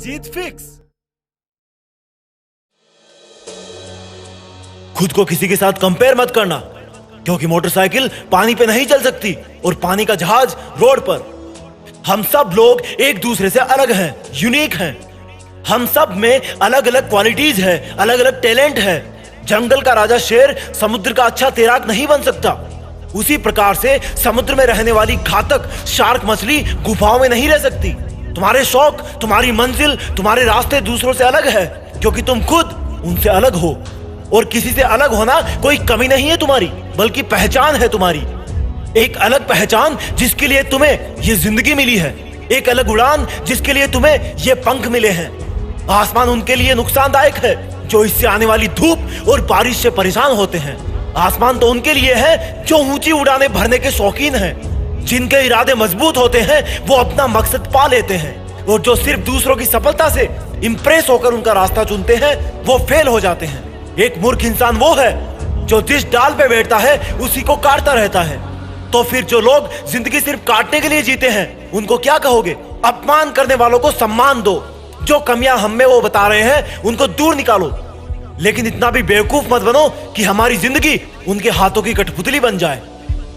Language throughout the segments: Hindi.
जीत फिक्स। खुद को किसी के साथ कंपेयर मत करना, क्योंकि मोटरसाइकिल पानी पे नहीं चल सकती और पानी का जहाज रोड पर। हम सब लोग एक दूसरे से अलग हैं, यूनिक हैं। हम सब में अलग अलग क्वालिटीज है, अलग अलग टैलेंट है। जंगल का राजा शेर समुद्र का अच्छा तैराक नहीं बन सकता। उसी प्रकार से समुद्र में रहने वाली घातक शार्क मछली गुफाओं में नहीं रह सकती। तुम्हारे शौक, तुम्हारी मंजिल, तुम्हारे रास्ते दूसरों से अलग है, क्योंकि तुम खुद उनसे अलग हो। और किसी से अलग होना कोई कमी नहीं है तुम्हारी, बल्कि पहचान है तुम्हारी। एक अलग पहचान जिसके लिए तुम्हें ये जिंदगी मिली है। एक अलग उड़ान जिसके लिए तुम्हें ये पंख मिले हैं। आसमान उनके लिए नुकसानदायक है जो इससे आने वाली धूप और बारिश से परेशान होते हैं। आसमान तो उनके लिए है जो ऊंची उड़ानें भरने के शौकीन हैं। जिनके इरादे मजबूत होते हैं वो अपना मकसद पा लेते हैं, और जो सिर्फ दूसरों की सफलता से इंप्रेस होकर उनका रास्ता चुनते हैं वो फेल हो जाते हैं। एक मूर्ख इंसान वो है जो जिस डाल पे बैठता है उसी को काटता रहता है। तो फिर जो लोग जिंदगी सिर्फ काटने के लिए जीते हैं उनको क्या कहोगे? अपमान करने वालों को सम्मान दो। जो कमियां हम में वो बता रहे हैं उनको दूर निकालो। लेकिन इतना भी बेवकूफ मत बनो कि हमारी जिंदगी उनके हाथों की कठपुतली बन जाए।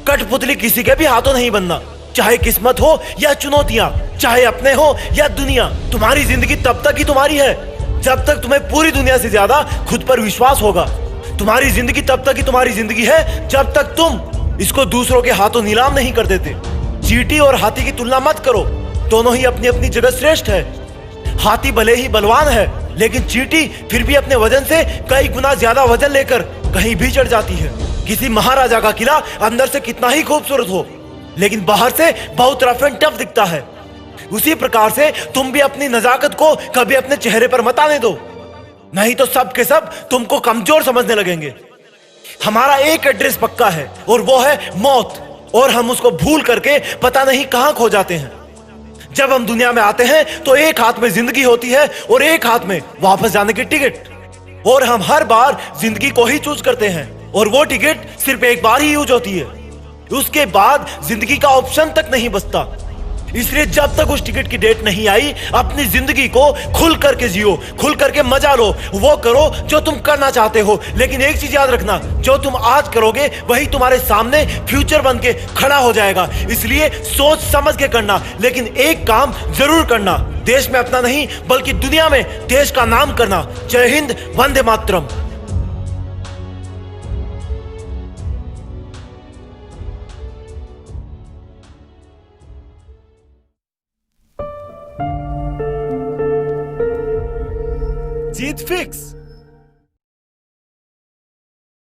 कठपुतली किसी के भी हाथों नहीं बनना, चाहे किस्मत हो या चुनौतियां, चाहे अपने हो या दुनिया। तुम्हारी जिंदगी तब तक ही तुम्हारी है जब तक तुम्हें पूरी दुनिया से ज्यादा खुद पर विश्वास होगा। तुम्हारी जिंदगी तब तक ही तुम्हारी जिंदगी है जब तक तुम इसको दूसरों के हाथों नीलाम नहीं कर देते। चींटी और हाथी की तुलना मत करो, दोनों ही अपनी अपनी जगह श्रेष्ठ है। हाथी भले ही बलवान है, लेकिन चींटी फिर भी अपने वजन से कई गुना ज्यादा वजन लेकर कहीं भी चढ़ जाती है। किसी महाराजा का किला अंदर से कितना ही खूबसूरत हो, लेकिन बाहर से बहुत रफ एंड टफ दिखता है। उसी प्रकार से तुम भी अपनी नजाकत को कभी अपने चेहरे पर मत आने दो, नहीं तो सब के सब तुमको कमजोर समझने लगेंगे। हमारा एक एड्रेस पक्का है और वो है मौत, और हम उसको भूल करके पता नहीं कहां खो जाते हैं। जब हम दुनिया में आते हैं तो एक हाथ में जिंदगी होती है और एक हाथ में वापस जाने की टिकट, और हम हर बार जिंदगी को ही चूज करते हैं, और वो टिकट सिर्फ एक बार ही यूज होती है। उसके बाद जिंदगी का ऑप्शन तक नहीं बचता। इसलिए जब तक उस टिकट की डेट नहीं आई, अपनी जिंदगी को खुल करके जियो, खुल करके मजा लो। वो करो जो तुम करना चाहते हो, लेकिन एक चीज याद रखना, जो तुम आज करोगे वही तुम्हारे सामने फ्यूचर बन के खड़ा हो जाएगा। इसलिए सोच समझ के करना, लेकिन एक काम जरूर करना, देश में अपना नहीं बल्कि दुनिया में देश का नाम करना। जय हिंद, वंदे मातरम। जीत फिक्स।